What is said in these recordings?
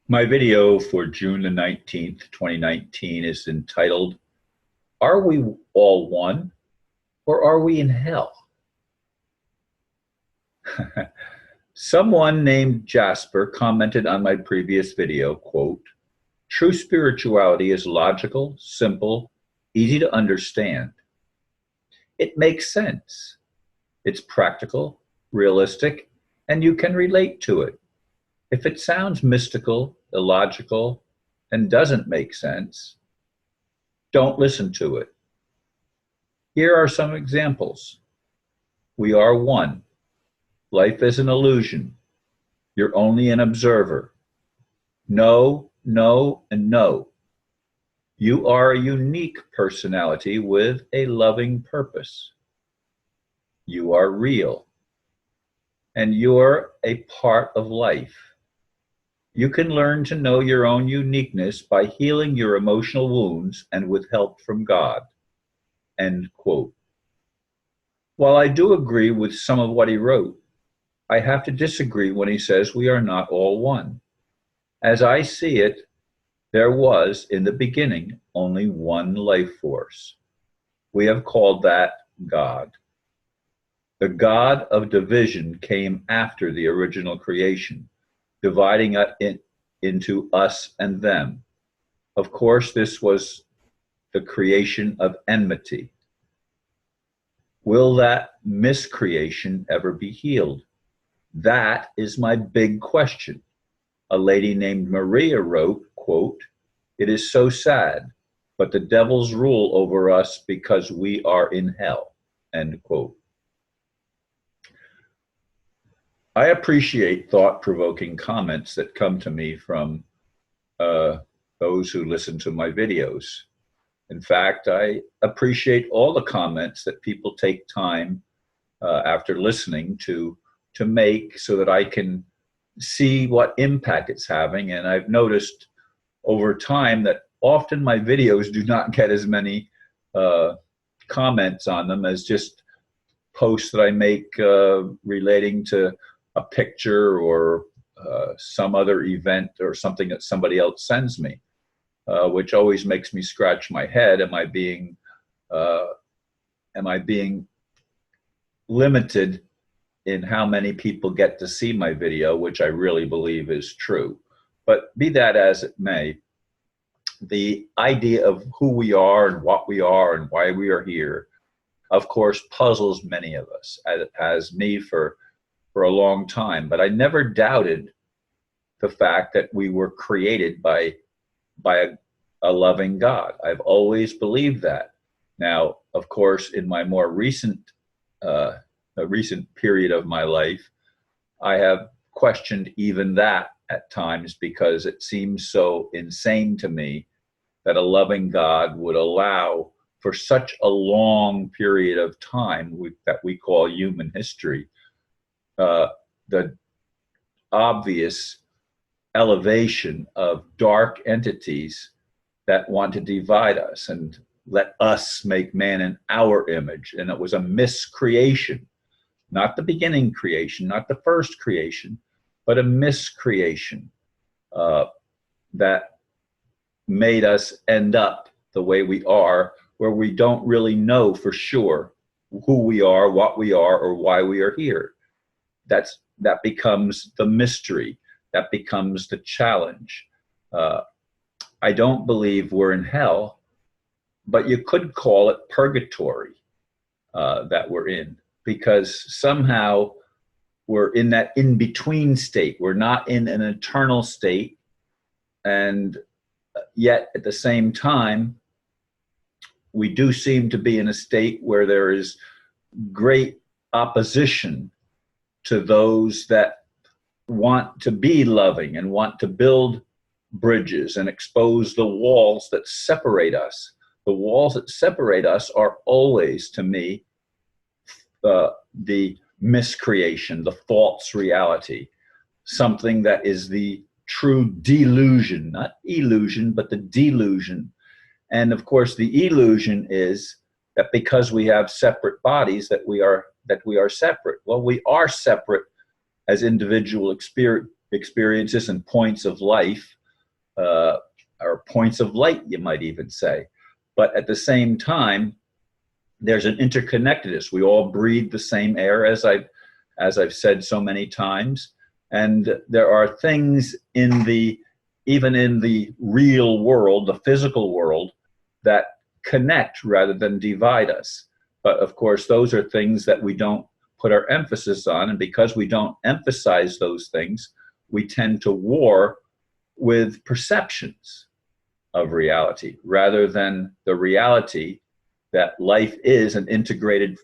My video for June the 19th, 2019 is entitled, Are We All One or Are We in Hell? Someone named Jasper commented on my previous video, quote, True spirituality is logical, simple, easy to understand. It makes sense. It's practical, realistic, and you can relate to it. If it sounds mystical, illogical, and doesn't make sense, don't listen to it. Here are some examples. We are one. Life is an illusion. You're only an observer. No, no, and no. You are a unique personality with a loving purpose. You are real. And you're a part of life. You can learn to know your own uniqueness by healing your emotional wounds and with help from God. End quote. While I do agree with some of what he wrote, I have to disagree when he says we are not all one. As I see it, there was, in the beginning, only one life force. We have called that God. The God of division came after the original creation, dividing it into us and them. Of course, this was the creation of enmity. Will that miscreation ever be healed? That is my big question. A lady named Maria wrote, quote, It is so sad, but the devils rule over us because we are in hell, end quote. I appreciate thought-provoking comments that come to me from those who listen to my videos. In fact, I appreciate all the comments that people take time after listening to make so that I can see what impact it's having. And I've noticed over time that often my videos do not get as many comments on them as just posts that I make relating to a picture or some other event or something that somebody else sends me, which always makes me scratch my head. Am I being limited in how many people get to see my video, which I really believe is true. But be that as it may, the idea of who we are and what we are and why we are here, of course, puzzles many of us, as it has me for a long time. But I never doubted the fact that we were created by a loving God. I've always believed that. Now, of course, in my more recent period of my life, I have questioned even that at times because it seems so insane to me that a loving God would allow for such a long period of time that we call human history, the obvious elevation of dark entities that want to divide us and let us make man in our image. And it was a miscreation. Not the beginning creation, not the first creation, but a miscreation that made us end up the way we are, where we don't really know for sure who we are, what we are, or why we are here. That becomes the mystery. That becomes the challenge. I don't believe we're in hell, but you could call it purgatory that we're in, because somehow we're in that in-between state. We're not in an eternal state, and yet at the same time, we do seem to be in a state where there is great opposition to those that want to be loving and want to build bridges and expose the walls that separate us. The walls that separate us are always, to me, the miscreation, the false reality, something that is the true delusion, not illusion, but the delusion. And of course, the illusion is that because we have separate bodies, that we are separate. Well, we are separate as individual experiences and points of life, or points of light, you might even say. But at the same time, there's an interconnectedness. We all breathe the same air, as I've said so many times. And there are things even in the real world, the physical world, that connect rather than divide us. But of course, those are things that we don't put our emphasis on. And because we don't emphasize those things, we tend to war with perceptions of reality rather than the reality that life is an integrated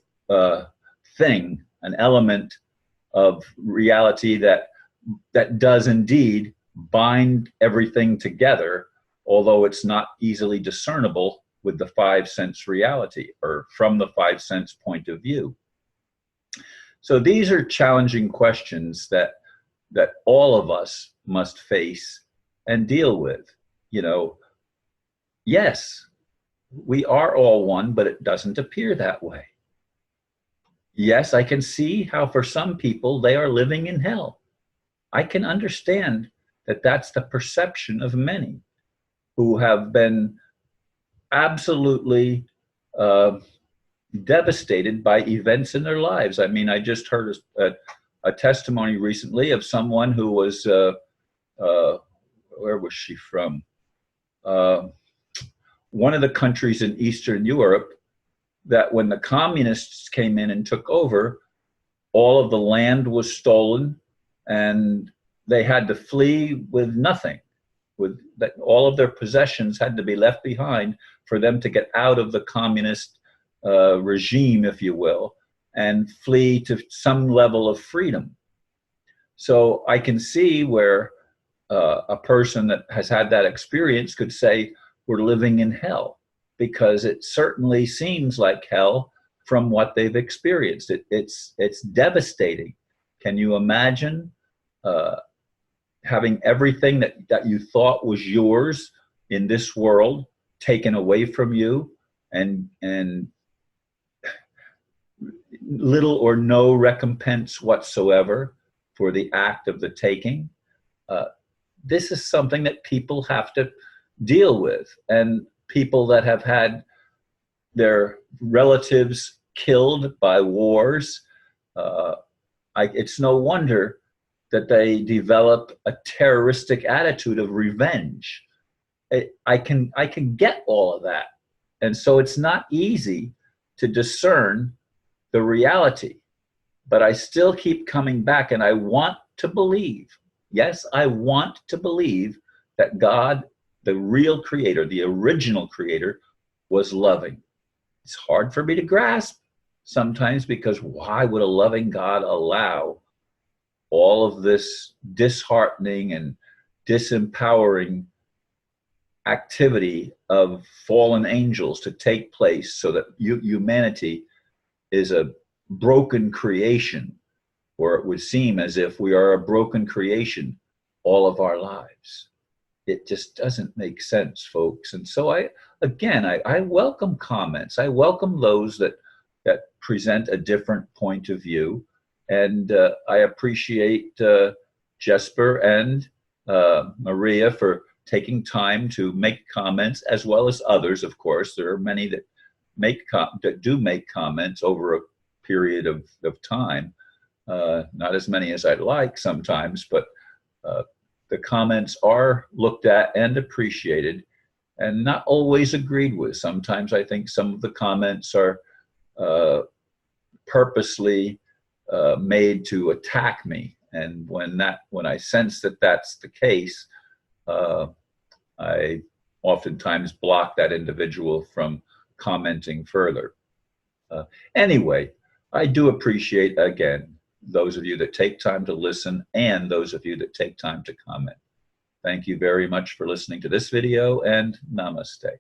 thing, an element of reality that does indeed bind everything together, although it's not easily discernible with the five sense reality or from the five sense point of view. So these are challenging questions that all of us must face and deal with. You know, yes, we are all one, but it doesn't appear that way. Yes, I can see how for some people they are living in hell. I can understand that that's the perception of many who have been absolutely devastated by events in their lives. I mean, I just heard a testimony recently of someone who was, where was she from? One of the countries in Eastern Europe, that when the communists came in and took over, all of the land was stolen and they had to flee with nothing. That all of their possessions had to be left behind for them to get out of the communist regime, if you will, and flee to some level of freedom. So I can see where a person that has had that experience could say, we're living in hell, because it certainly seems like hell from what they've experienced. It's devastating. Can you imagine having everything that you thought was yours in this world taken away from you, and little or no recompense whatsoever for the act of the taking? This is something that people have to deal with, and people that have had their relatives killed by wars, it's no wonder that they develop a terroristic attitude of revenge. I can get all of that. And so it's not easy to discern the reality, but I still keep coming back, and I want to believe, yes, I want to believe that God, the real creator, the original creator, was loving. It's hard for me to grasp sometimes, because why would a loving God allow all of this disheartening and disempowering activity of fallen angels to take place, so that humanity is a broken creation, or it would seem as if we are a broken creation all of our lives? It just doesn't make sense, folks. And so I welcome comments. I welcome those that present a different point of view. And I appreciate Jesper and Maria for taking time to make comments, as well as others, of course. There are many that do make comments over a period of time. Not as many as I'd like sometimes, but the comments are looked at and appreciated, and not always agreed with. Sometimes I think some of the comments are purposely made to attack me, and when I sense that that's the case, I oftentimes block that individual from commenting further. Anyway, I do appreciate, again, those of you that take time to listen, and those of you that take time to comment. Thank you very much for listening to this video, and namaste.